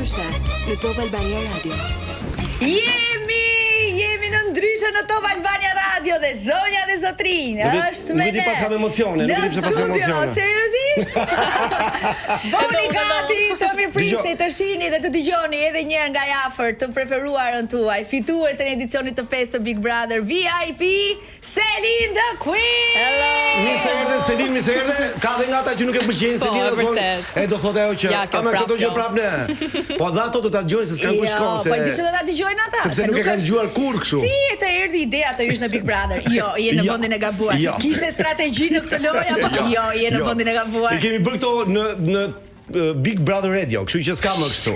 ndryshe në Top Albania Radio. Jemi në ndryshe në Top Albania Radio dhe zonja dhe zotrinj është me ne. Nuk e di pas kam emocione, nuk e di pse pas emocione. Seriozisht? Bëni gati të mirëprisni, të shihni dhe të dëgjoni edhe një herë nga afër të preferuarën tuaj, fitues të edicionit të 5 të Big Brother VIP, Celine the Queen. Hello. Mirë se erdhe Celine, mirë se erdhe. Ka dhe nga ata që nuk e pëlqejnë Celine dhe thonë, e do thotë ajo që ama këtë do gjë prapë ne. Po dha ato do ta dëgjojnë se s'kan ku shkon se. Po di se do ta dëgjojnë ata. Sepse nuk e kanë dëgjuar kur kështu. Si të erdhi ideja të hysh në Big Brother? Jo, je në vendin e gabuar. Kishe strategji në këtë lojë apo? Jo, je në vendin e gabuar. Ne kemi bërë këto në Big Brother Radio, kështu që s'ka më kështu.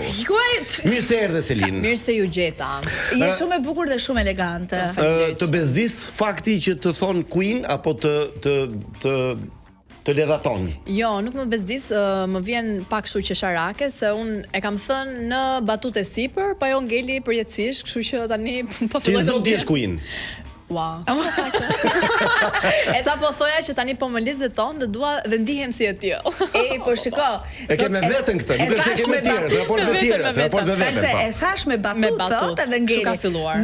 Mirë se erdhe Celine. Mirë se ju gjeta. Je shumë e bukur dhe shumë elegante. Të bezdis fakti që të thon Queen apo të ledhaton? Jo, nuk më bezdis, më vjen pak kështu qesharake se un e kam thënë në batute sipër, po ajo ngeli përjetësisht, kështu që tani po filloj të ndihesh Queen. Wow. Sa po thoja që tani po më lizeton dhe dua dhe ndihem si e tillë. Po shiko. E ke me veten këtë, nuk e se ke me tjerë, raport me tjerë, raport me veten. E thash me batutë edhe ngeli.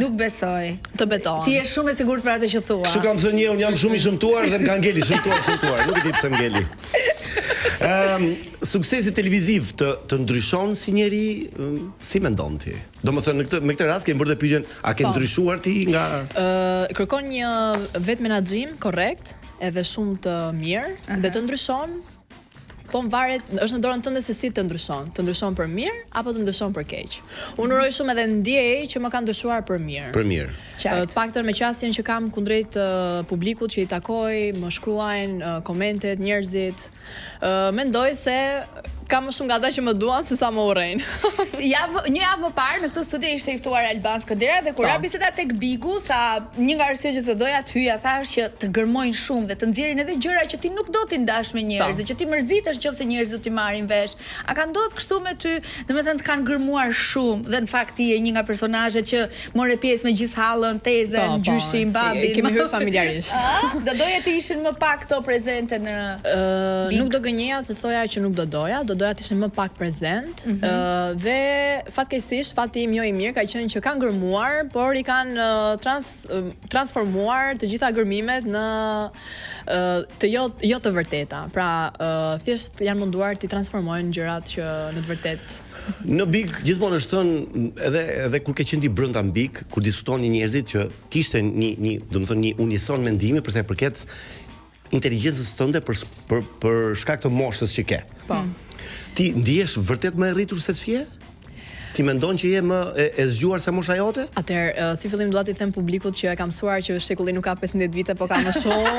Nuk besoj. Të beton. Ti je shumë e sigurt për atë që thua. Kështu kam thënë un jam shumë i shëmtuar dhe më ka ngeli shëmtuar, nuk e di pse ngeli. Suksesi televiziv të ndryshon si njeri, si mendon ti? Domethënë me këtë rast kemi bërë dhe pyetjen, a ke ndryshuar ti nga kërkon një vet menaxhim korrekt, edhe shumë të mirë dhe të ndryshon. Po më varet, është në dorën tënde se si të ndryshon për mirë apo të ndryshon për keq. Unë uroj shumë edhe ndjej që më kanë ndryshuar për mirë. Për mirë. Të paktën me qasjen që kam kundrejt publikut që i takoj, më shkruajnë komentet, njerëzit. Mendoj se kam më shumë nga ata që më duan se sa më urrejnë. Një javë më parë në këtë studio ishte i ftuar Alban Skëndera dhe kur ra biseda tek Bigu, sa një nga arsyet që s'do doja të hyja thash që të gërmojnë shumë dhe të nxjerrin edhe gjëra që ti nuk do t'i ndash me njerëzit, që ti mërzitesh nëse njerëzit do t'i marrin vesh. A ka ndodhur kështu me ty? Domethënë të kanë gërmuar shumë dhe në fakt ti je një nga personazhet që morë pjesë me gjithë hallën, tezën, gjyshin, babin. Kemi hyrë familjarisht. Do doja të ishin më pak këto prezente në Nuk do gënjeja të thoja që nuk do doja të ishin më pak prezent dhe fatkeqësisht fati im jo i mirë ka qenë që kanë gërmuar, por i kanë transformuar të gjitha gërmimet në të jo të vërteta. Pra thjesht janë munduar të transformojnë gjërat që në të vërtetë. Në Big gjithmonë është thënë edhe kur ke qenë ti brenda në Big, kur diskutonin njerëzit që kishte domethënë një unison mendimi për sa i përket inteligjencës tënde për shkak të moshës që ke. Po. Ti ndihesh vërtet më e rritur se ç'je? Ti mendon që je më e zgjuar se mosha jote? Atëherë, si fillim dua t'i them publikut që e kam mësuar që shekulli nuk ka 15 vite, po ka më shumë.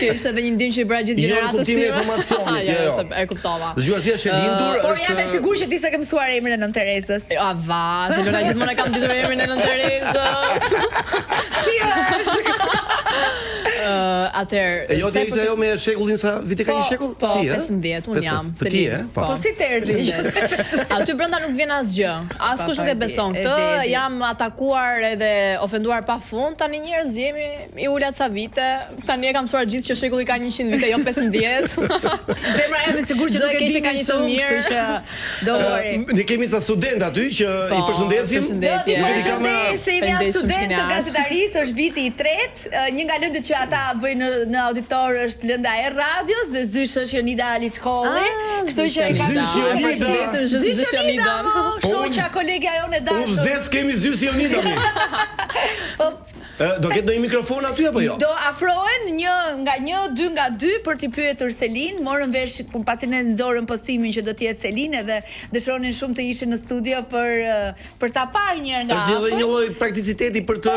Kjo ishte edhe një ndim që i bëra gjithë gjeneratës sime. Jo, informacionit, jo. E kuptova. Zgjuarësia është e lindur, por jam e sigurt që ti s'e ke mësuar emrin e Nën Terezës. Gjelona gjithmonë e kam ditur emrin e Nën Terezës. Si është? Atëherë, jo ti ishte ajo me shekullin sa vite ka një shekull? Po, 15, unë jam. Ti, po si të erdhi? Aty brenda nuk vjen asgjë. Askush nuk e beson këtë. Jam atakuar edhe ofenduar pafund. Tani njerëz jemi i ulat sa vite. Tani e kam mësuar gjithë që shekulli ka 100 vite, jo 15. Zemra jam e sigurt që do të kesh një të mirë, kështu që do vori. Ne kemi ca studentë aty që i përshëndesim. Përshëndesim, janë student të gazetarisë, është viti i tretë. Një nga lëndët që ata bëjnë në auditor është lënda e radios dhe zysh është Jonida Aliçkolli. Kështu që e ka Zysh Jonida. Shoqja kolegja jonë e dashur. U vdes kemi zysh Jonida mi. Do ketë ndonjë mikrofon aty apo jo? Do afrohen dy nga dy për t'i pyetur Celine, morën vesh pasi ne nxorën postimin që do të jetë Celine dhe dëshironin shumë të ishin në studio për ta parë një herë nga afër. Është edhe një lloj prakticiteti për të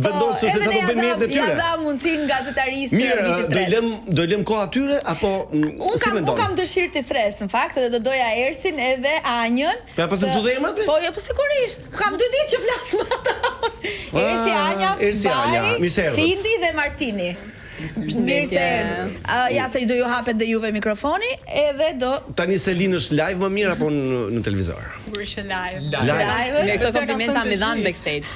vendosur se sa do bëjnë jetën e tyre. Ja dha mundsinë gazetarisë vitit 3. Mirë, do lëm kohë atyre apo si mendon? Unë kam dëshirë të thres në fakt dhe do doja Ersin edhe Anjën. Po pse më thotë emrat? Po jo, po sigurisht. Kam 2 ditë që flas me ata. Ersi, Anja, Cindy dhe Martini. Mirë se ja se do ju hapet dhe juve mikrofoni edhe do Tani Selin është live më mirë apo në televizor? Sigurisht që live. Me këto komplimenta mi dhan backstage.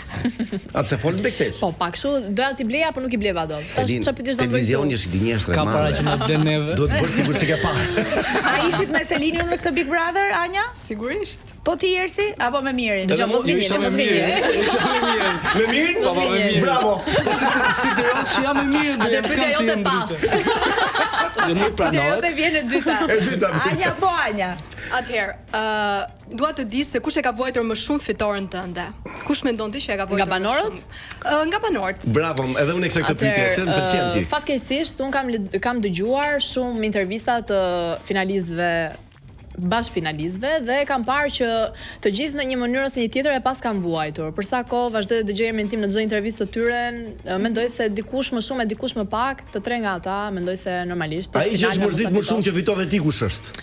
A pse folën backstage? Po, pak kështu doja t'i bleja, por nuk i bleva dot. Tash çfarë pyetësh do bëj? Televizioni është gënjeshtër e Ka para madhe. që na vlen neve. Duhet bërë sikur se ke parë. A ishit me Selinin në këtë Big Brother, Anja? Sigurisht. Po ti Jersi apo me Mirin? Dgjoj, mos vini, mos vini. Me mirë? Po me mirë. Bravo. Po si të rëndë që jam e mirë dhe Atë jam pyetja jote pas. Jo nuk Pyetja pranohet. jote vjen e dyta. E dyta. Anja po Anja. Atëherë, dua të di se kush e ka vuajtur më shumë fitoren tënde. Kush mendon ti që e ka vuajtur? Nga banorët? Nga banorët. Bravo, edhe unë e kisha këtë pyetje, se më pëlqen ti. Fatkeqësisht un kam dëgjuar shumë intervista të finalistëve bashkëfinalistëve dhe kam parë që të gjithë në një mënyrë ose një tjetër e pas kanë vuajtur. Për sa kohë vazhdoi të dëgjoj emrin tim në çdo intervistë të tyre, mendoj se dikush më shumë e dikush më pak, të tre nga ata mendoj se normalisht Ai që është mërzit më shumë që fitove ti kush është?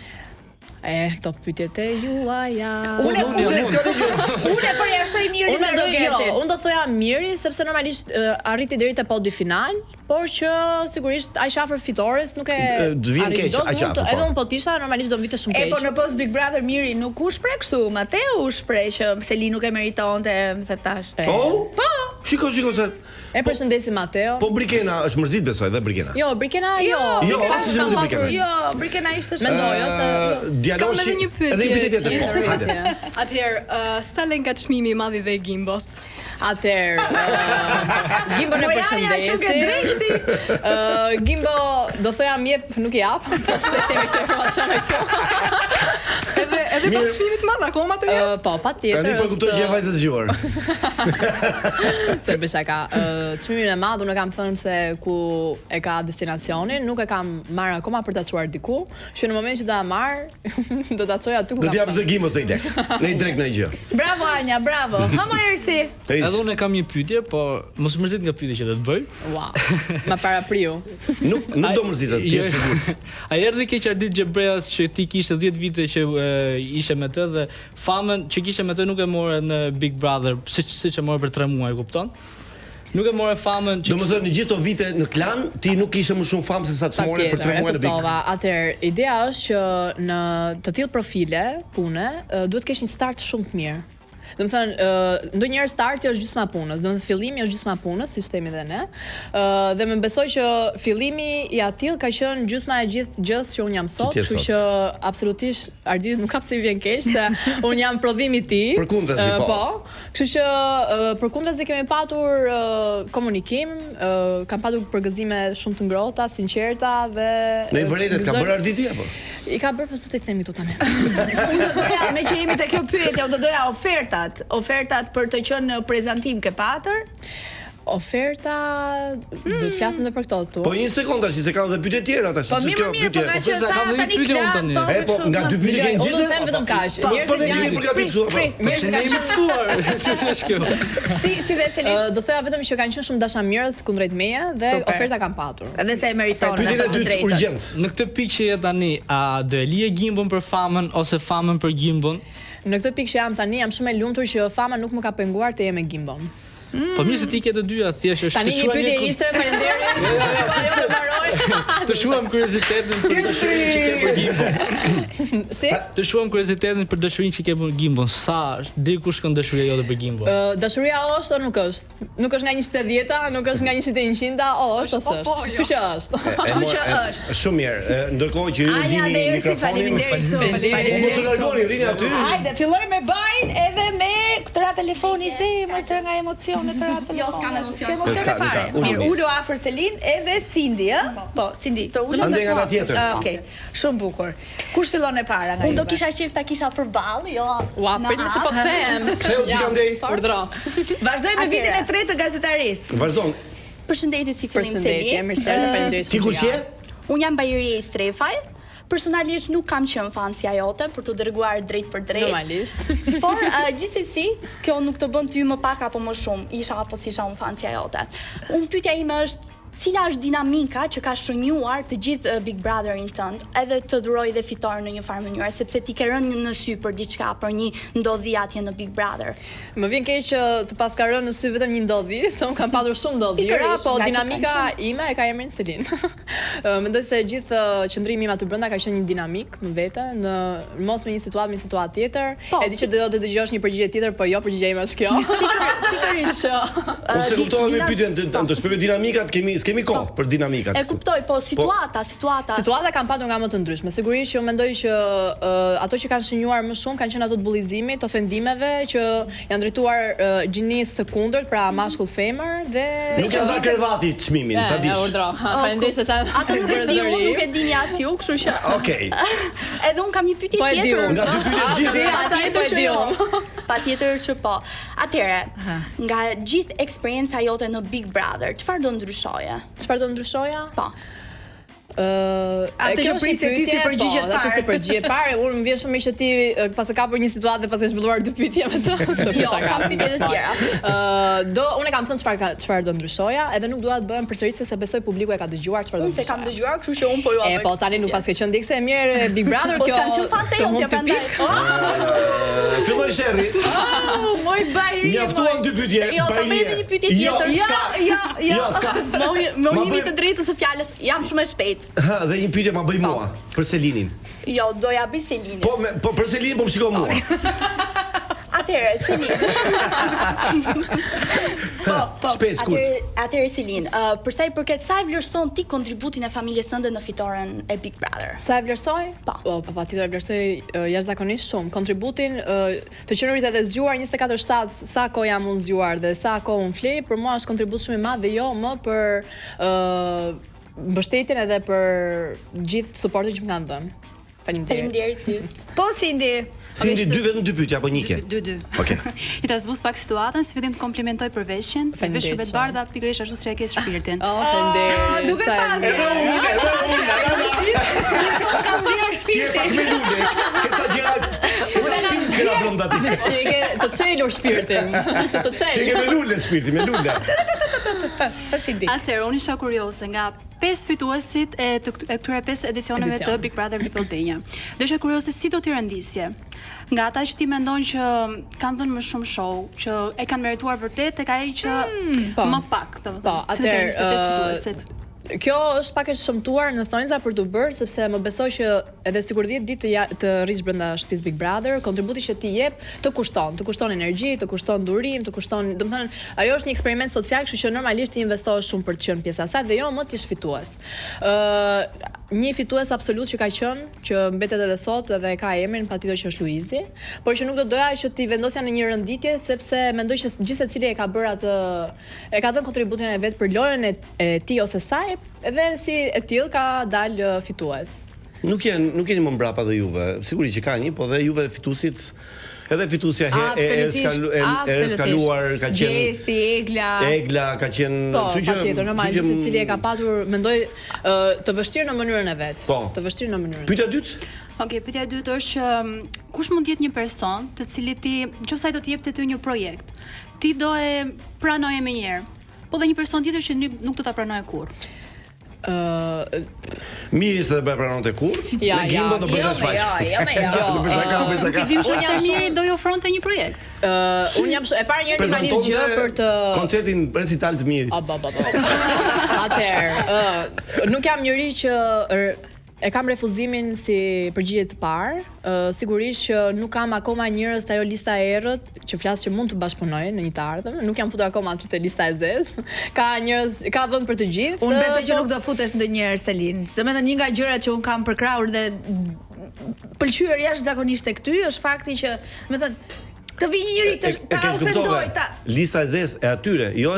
Këto pyetjet e juaja. Unë s'ka gjë. Unë përjashtoj Mirin Unë me mendoj Rogertin. unë do thoja Miri sepse normalisht arriti deri te podi final, por që sigurisht aq afër fitores nuk e Të vjen arrit keq, dot, aq afër, po. Edhe unë po tisha normalisht do vite shumë keq. Po në post Big Brother Miri nuk u shpreh kështu, Mateu u shpreh që Selin nuk e meritonte, se tash. Oh? Po. Shiko se. E përshëndesim Mateo. Po Brikena është mërzit besoj dhe Brikena. Jo, Brikena jo. Jo, Brikena s'është ka mërzit patur- Brikena. Jo, Brikena ishte shumë. Mendoj ose Djaloshi. Kam edhe një pyetje Edhe një pyetje tjetër. Po, hajde. Pyetje. Atëherë, sa lën nga çmimi i madh i dhe i Gimbos? Atëherë, Gimbon e Po, ja, që ke drejti. përshëndesim. Gimbo do thoja mjep, nuk i jap, po s'e themi këtë informacion këtu. Edhe pas çmimit të madh akoma të jo? Po, patjetër. Tani po kuptoj që je vajzë zgjuar. Se bëj shaka. Çmimin e madh unë kam thënë se ku e ka destinacionin, nuk e kam marrë akoma për ta çuar diku, që në moment që ta marr, do ta çoj aty ku Do kam. të jap të Gimos në ide. Në drejt në gjë. Bravo Anja, bravo. Hamo Ersi. Edhe unë kam një pyetje, po mos mërzit nga pyetja që do të bëj. Wow. Ma para priu. Nuk do mërzitet, ti je sigurt. Ai erdhi keqardit Xhebreas që ti kishe 10 vite që ishe me të dhe famën që kishe me të nuk e more në Big Brother, siç e more për 3 muaj, kupton? Nuk e more famën që Domethënë në gjithë ato vite në klan ti nuk kishe më shumë famë se sa çmore për 3 muaj në Big. Atëherë, ideja është që në të tillë profile pune duhet të kesh një start shumë të mirë. Domethënë, ndonjëherë starti është gjysma e punës, domethënë fillimi është gjysma e punës, siç themi edhe ne. Dhe më besoj që fillimi i atill ka qenë gjysma e gjithë gjës që un jam sot, kështu që absolutisht Ardi nuk ka pse i vjen keq se un jam prodhimi i tij. Përkundrazi po. Po. Kështu që përkundrazi kemi patur komunikim, kam patur përgëzime shumë të ngrohta, sinqerta dhe Në vërtetë ka bërë Ardi ti apo? I ka bërë, po s'e të themi këtu tani. Unë do doja, me që jemi te kjo pyetje, unë do doja ofertat për të qenë në prezantim ke patër. Oferta, do të flasim edhe për këto tu. Po një sekond tash, se kanë edhe pyetje tjera tash. Po mirë, po nga që sa tha kam dhe tani pyetje unë klan, tani. Po nga dy pyetje që Unë do gjithë. të them vetëm kaq. Po ne jemi përgatitur këtu apo? Njerëzit ne jemi ftuar. Si është kjo? Si dhe Selin. do thoya vetëm që kanë qenë shumë dashamirës kundrejt meje dhe Super. oferta kanë patur. Edhe se e meriton. Pyetja e dytë urgjent. Në këtë pikë që je tani, a do e lije Gimbon për famën ose famën për Gimbon? Në këtë pikë që jam tani, jam shumë e lumtur që fama nuk më ka penguar të jem me Gimbon. Po mirë se ti ke të dyja, thjesht është Tani të një shuar pyetje ishte, faleminderit. Ka jo të mbaroj. të shuam kuriozitetin për dashurinë që ke për Gimbon. Si? Të shuam kuriozitetin për dashurinë që ke për Gimbon. Sa deri ku shkon dashuria jote për Gimbon? Dashuria është o nuk është? Nuk është nga 180-a, nuk është nga 100-a, është ose është. Kështu që është. Kështu që është. Shumë mirë. Ndërkohë që ju Anja dhe vini Ersi, mikrofonin. faleminderit shumë. Mos u largoni, rini aty. Hajde, filloj me bajin edhe me këtë telefoni zemër të nga emocionet të telefoni. Jo, s'kam emocion. S'ke emocione S'ka, nuk fare. ka, uluni. Mirë, ulo afër Selin edhe Cindy, ë? Po, Cindy. Ande nga ana tjetër. Okej. Shumë bukur. Kush fillon e para nga ju? Unë do kisha qef ta kisha përballë, jo. Ua, pritni se po them. Ktheu Xhikandej. Urdhro. Vazhdoj me vitin e tretë të gazetarisë. Vazhdon. Përshëndetje si fillim Përshëndetje, Seli. mirëseri, faleminderit. Ti kush je? Unë jam Bajeria i Strefaj. Personalisht nuk kam qenë fansja jote për të dërguar drejt për drejt. Normalisht. Por gjithsesi, kjo nuk të bën ty më pak apo më shumë, isha apo si isha unë fansja jote. Unë pyetja ime është cila është dinamika që ka shënjuar të gjithë Big Brotherin tënd, edhe të duroj dhe fitor në një farë mënyrë, sepse ti ke rënë në sy për diçka, për një ndodhi atje në Big Brother. Më vjen keq që të pas ka rënë në sy vetëm një ndodhi, se unë kam patur shumë ndodhira, Pikërisht, po nga që dinamika kanë ime e ka emrin Selin. Mendoj se gjithë qëndrimi im aty brenda ka qenë një dinamik më vete, në mos me një situatë tjetër. Po. E di që do të dëgjosh një përgjigje tjetër, po jo përgjigjja ime është kjo. Kështu që Ose kuptova me pyetjen, do shpjegoj dinamikat, s'kemi kohë për dinamikat. E kuptoj, po situata. Situata kam patur nga më të ndryshme. Sigurisht që unë mendoj që ato që kanë shënjuar më shumë kanë qenë ato të bullizimit, ofendimeve që janë drejtuar gjinisë së kundërt, pra mashkull femër dhe Nuk ja dha krevati çmimin, ta dish. Urdhro. Faleminderit se sa Ata nuk e di, unë nuk e dini as ju, kështu që Okej. edhe unë kam një pyetje Po e di tjetër. unë. Nga dy pyetjet gjithë. Po e di unë. Patjetër që po. Atëre, nga gjithë eksperjenca jote në Big Brother, çfarë do ndryshoje? Çfarë do ndryshoja? Po. Atë që prisje ti si përgjigje parë. Atë si përgjigje parë, unë më vjen shumë mirë që ti pas e kapur një situatë dhe pas e zhvilluar dy pyetje me të. Jo, kam pyetje të tjera. Unë kam thënë çfarë do ndryshoja, edhe nuk dua të bëhem përsërisje se besoj publiku e ka dëgjuar çfarë do Unë se kam ndryshoja. dëgjuar, kështu që unë po ju E po tani nuk pas ke qenë dikse e mirë Big Brother Po kjo. s'kam qenë fan se të jote, mund të prandaj. pik. Filloi sherri. Moj bajri. Mjaftuan dy pyetje. Jo, ta bëj edhe një pyetje tjetër. Jo, s'ka. Me Ma unimi bëj- të drejtës së fjalës, jam shumë e shpejt. Ha, dhe një pyetje ma bëj mua për Selinin. Jo, doja bëj Selinin. Po për Selinin po më shikoj mua. Atëherë, Selin. Shpejt skurt. Atëherë Selin, për sa i përket sa e vlerëson ti kontributin e familjes sënde në fitoren e Big Brother? Sa e vlerësoj? Po. Patjetër e vlerësoj jashtëzakonisht shumë. Kontributin të qenurit edhe zgjuar 24/7, sa kohë jam unë zgjuar dhe sa kohë unë flej, për mua është kontribut shumë i madh dhe jo më për mbështetjen edhe për gjithë suportin që më kanë dhënë. Faleminderit. Faleminderit ty. Po Cindy. Cindy, vetëm dy pyetje apo një ke? Dy. Okej. I ta zbus pak situatën, si fillim të komplimentoj për veshjen. Faleminderit Veshur me të bardha, pikërisht ashtu si e ke shpirtin. Oh, faleminderit. Duket sa e fazi. mirë. Kam dhënë shpirtin. Me lule. Këta gjëra. Këta pinkra blonda ti. Ti ke të çelur shpirtin. Që të Ti çel. ke me lule shpirti, me lule. Atëherë, unë isha kurioze nga 5 fituesit e këtyre 5 edicioneve të Big Brother People Albania. Do isha kurioze si do t'i rendisje. Nga ata që ti mendon që kanë dhënë më shumë show, që e kanë merituar vërtet tek ai që më pak, domethënë. Po, si do t'i rendisje 5 atëherë, fituesit. Kjo është pak e shëmtuar në thonjza për të bërë, sepse më besoj që edhe sikur 10 ditë të rrish brenda shtëpisë Big Brother, kontributi që ti jep të kushton energji, të kushton durim, të kushton, domethënë, ajo është një eksperiment social, kështu që normalisht ti investohesh shumë për të qenë pjesë e asaj dhe jo më ti je fitues. Një fitues absolut që ka qenë, që mbetet edhe sot edhe ka emrin, patjetër që është Luizi, por që nuk do doja që ti vendosja në një rënditje sepse mendoj që gjithë secili e ka bërë atë, e ka dhënë kontributin e vet për lojën e tij ose saj, edhe si e tillë ka dalë fitues. Nuk jeni më mbrapa dhe juve. Sigurisht që ka një, po dhe juve fituesit edhe fituesja e skaluar ka qenë Gjesti, Egla ka qenë, Po, patjetër, normalisht secili e ka patur, mendoj, të vështirë në mënyrën e vet. Po. Të vështirë në mënyrën. Pyetja e dytë? Okej, pyetja e dytë është që kush mund të jetë një person të cilit ti, nëse ai do të jepte ty një projekt, ti do e pranoje më njëherë, po dhe një person tjetër që nuk do ta pranoje kurrë. Miri se bëj pranonte kur? Ja, Në Gimbo do bëj ta shfaq. Për shaka, për shaka. Nuk e dim Unë jam se Miri do i ofronte një projekt. Unë jam e para njëri ka lidh gjë për të koncertin recital të Mirit. Atëherë, nuk jam njëri që e kam refuzimin si përgjigje të parë. Sigurisht që nuk kam akoma njerëz të ajo lista e errët që flas që mund të bashkëpunojnë në një të ardhmen. Nuk jam futur akoma aty te lista e zezë. Ka njerëz, ka vend për të gjithë. Unë besoj që nuk do futesh ndonjëherë Selin. Se më thënë një nga gjërat që un kam përkrahur dhe pëlqyer jashtëzakonisht tek ty është fakti që, më thënë, të vi njëri ta ofendoj ta. Lista e zezë e atyre, jo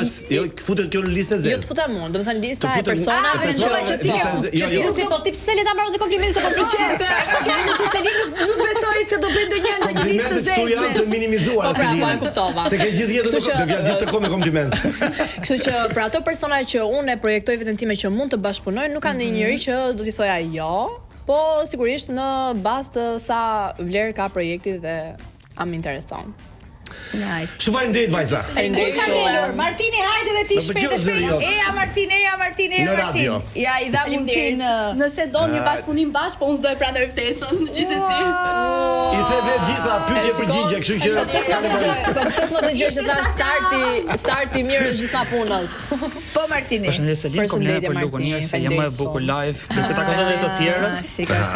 futet kjo në listë e zezë. Jo të futem unë, domethënë lista Të e futet- personave personave që që ti ti ke. ke- jo, Që jo. ti po ti pse le ta mbaron të komplimentin se po pëlqente. Fjalën që Selin nuk besoi se do bëj ndonjëherë në një listë Komplimentet këtu janë të zezme. minimizuara. Po, pra, Selina. po, e kuptova. Se ke gjithë jetën Kështu që, do vjen gjithë të kohë me kompliment. Kështu që për ato persona që unë e projektoj veten time që mund të bashkëpunojnë, nuk ka ndonjë njeri që do t'i thoja jo, po sigurisht në bazë të sa vlerë ka projekti dhe a më intereson. Nice. Shumë faleminderit vajza. Kush ka ngelur? Martini, hajde dhe ti shpejt. Eja Martin. Në radio. Ja, i dha mundësinë. Nëse do një bashkëpunim bashkë, po unë s'do e pranoj ftesën, gjithsesi. I the vetë gjitha pyetje përgjigje, kështu që Po pse s'më dëgjosh që thash starti mirë është gjithma punës. Po Martini. Përshëndetje Selin, kompliment për lukun mirë se jam më e bukur live. Besoj ta kanë edhe të tjerët.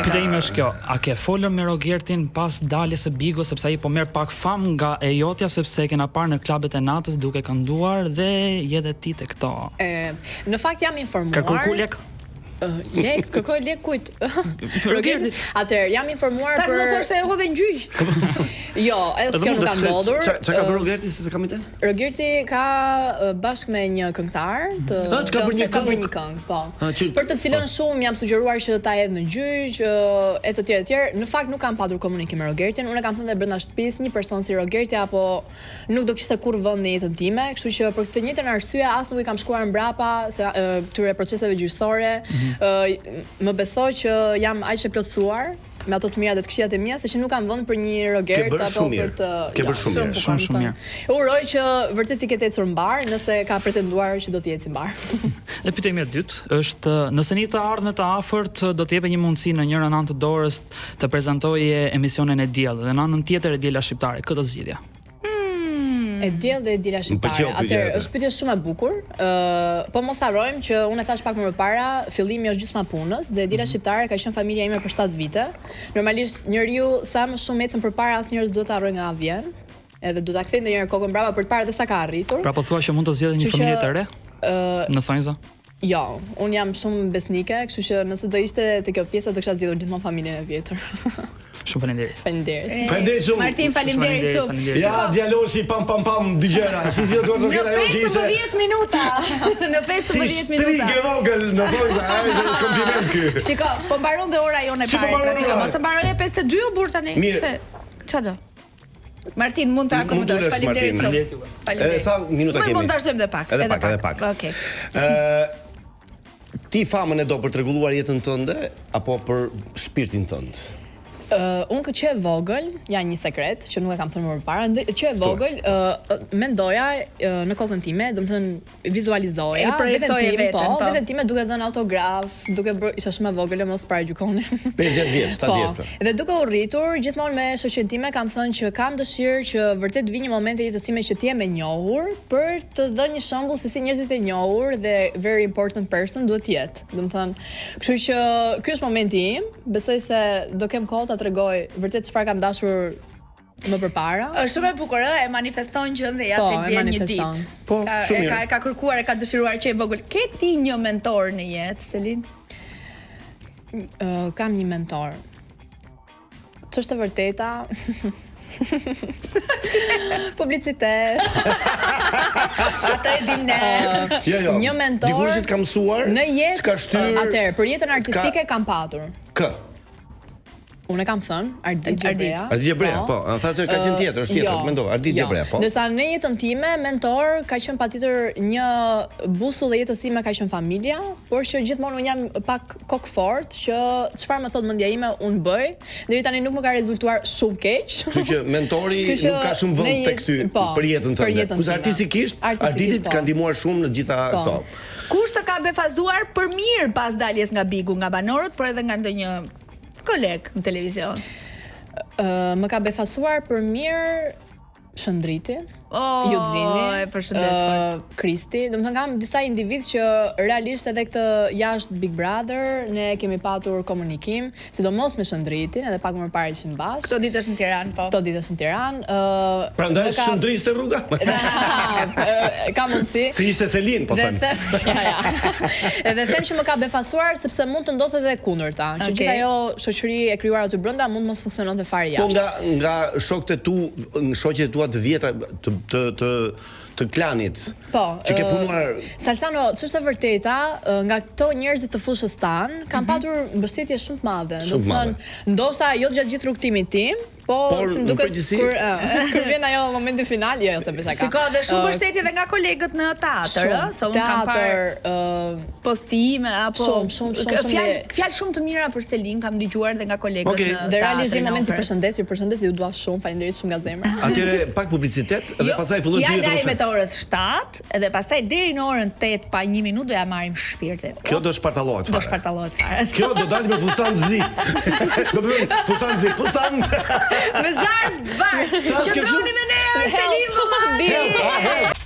Pyetja ime është kjo, a ke folur me Rogertin pas daljes së Bigo sepse ai po merr pak fam nga e jotja sepse e kena parë në klubet e natës duke kënduar dhe je dhe ti te këto. Në fakt jam informuar. Kërkoj lek. Lek, kërkoj lek kujt? Rogertit. Atëherë jam informuar për. Tash do thoshte e hodhe në gjyq. Jo, edhe kjo nuk ka ndodhur. Çka ka bërë Rogerti se kam ide? Rogerti ka bashkë me një këngëtar të ka bërë një këngë, po. Për të cilën shumë jam sugjeruar që ta hedh në gjyq, e të tjerë. Në fakt nuk kam patur komunikim me Rogertin. Unë kam thënë brenda shtëpisë një person si Rogerti apo nuk do kishte kurrë vend në jetën time, kështu që për këtë njëjtën arsye as nuk i kam shkuar mbrapa se këtyre proceseve gjyqësore. Më besoj që jam aq e plotësuar me ato të mira dhe të këqijat e mia, se që nuk kam vënë për një Rogert apo për të. Ke bërë shumë mirë. Uroj që vërtet i ketë ecur mbar, nëse ka pretenduar që do të ecë mbar. Dhe pyetja e dytë është, nëse një të ardhmë të afërt do të jepë një mundësi në njërin anë të dorës të prezantojë emisionin e diellit dhe në anën tjetër e diela shqiptare, këtë zgjidhja. E diell dhe e diela shqiptare. Atëherë është pyetje shumë e bukur. Po mos harrojmë që unë e thash pak më parë, fillimi është gjysma punës dhe e diela shqiptare ka qenë familja ime për 7 vite. Normalisht njeriu sa më shumë ecën përpara asnjëherë s'duhet të harrojë nga vjen. Edhe duhet ta kthej ndonjëherë kokën brapa për të parë dhe sa ka arritur. Pra po thua që mund të zgjedhë një familje të re? Në thonjza? Jo, unë jam shumë besnike, kështu që nëse do ishte te kjo pjesa do kisha zgjedhur gjithmonë familjen e vjetër. Shumë faleminderit. Faleminderit shumë. Martin, faleminderit shumë. Ja, djaloshi pam dy gjëra. Si zgjidhet do të ajo që ishte. Në 15 minuta. Në 15 minuta. Si strig vogël në vojza, është kompliment ky. Shiko, po mbaron dhe ora jone parë. Mos e mbaronje 52 u burr tani. Se ç'a do? Martin, mund ta akomodosh. Faleminderit shumë. Edhe sa minuta kemi? Mund ta vazhdojmë edhe pak. Okej. Ti famën e do për të rregulluar jetën tënde apo për shpirtin tënd? Unë këtë që e vogël, ja një sekret që nuk e kam thënë më përpara, që e vogël mendoja në kokën time, do të thënë vizualizoja veten time duke dhënë autograf, duke bërë isha shumë e vogël, mos paragjykoni. 5-6 vjeç, 7 vjeç. Dhe duke u rritur, gjithmonë me shoqen time kam thënë që kam dëshirë që vërtet vi një moment e jetës time që të jem e njohur për të dhënë një shembull se si njerëzit e njohur dhe very important person duhet të jetë. Do të thënë, kështu që ky është momenti im, besoj se do kem kohë ta tregoj vërtet çfarë kam dashur më përpara. Është shumë e bukur, e manifeston gjën dhe ja tek vjen një ditë. Po, shumë mirë. Ka kërkuar e ka dëshiruar që e vogël. Ke ti një mentor në jetë, Selin? Kam një mentor. Ç'është e vërteta? Publicitet. Ata e dim ne. Jo. Një mentor. Dikush që të ka mësuar, në jetë, të ka shtyr. Atëherë, për jetën artistike kam patur. Unë e kam thënë Ardit Gjebrea, po. Tha se ka qenë tjetër, është tjetër, mendoj, Ardit Gjebrea, po. Ndërsa në jetën time mentor ka qenë patjetër një busull e jetës time ka qenë familja, por që gjithmonë unë jam pak kokë fort që çfarë më thot mendja ime unë bëj, deri tani nuk më ka rezultuar shumë keq. Kështu që mentori nuk ka shumë vend tek ty për jetën tënde. Kurse artistikisht Arditit ka ndihmuar shumë në gjitha këto. Kush të ka befazuar për mirë pas daljes nga Bigu, nga banorët, por edhe nga ndonjë koleg në televizion? Më ka befasuar për mirë Shëndriti, Eugjini, Kristi. Domethënë kam disa individ që realisht edhe këtë jashtë Big Brother ne kemi patur komunikim, sidomos me Shëndritin, edhe pak më parë ishim bashkë. Këto ditë është në Tiranë, po. Këto ditë është në Tiranë. Prandaj Shëndriste rruga? Ka mundësi. Si ishte Selin, po them. Edhe them që më ka befasuar sepse mund të ndodhte edhe kundërta, që gjithë ajo shoqëri e krijuar aty brenda mund mos funksiononte fare jashtë. Po nga shokët e tu, shoqet e tua të vjetra të klanit. Po. Që ke punuar. Salsano, ç'është e vërteta, nga këto njerëzit të fushës tan, kam patur mbështetje shumë të madhe. Do të thënë, ndoshta jo gjatë gjithë rrugtimit tim, Por si në më duket përgjithësi kur vjen ajo momenti final, jo se besha ka. Shiko, dhe shumë mbështetje edhe nga kolegët në teatr, ëh, se unë kam parë postime apo shumë fjalë shumë të mira për Selin kam dëgjuar edhe nga kolegët në teatr. Dhe realisht në moment të përshëndes, ju dua shumë, faleminderit shumë nga zemra. Atëre pak publicitet dhe pastaj fillojmë pyetjet. Ja lajmet orës 7 edhe pastaj deri në orën 8 pa 1 minutë do ja marrim shpirtin. Kjo do shpartallohet fare. Do shpartallohet fare. Kjo do dalim me fustan zi. Do të thënë fustan zi, fustan. Me zarf bar. Që troni me ne, Selim vëllai.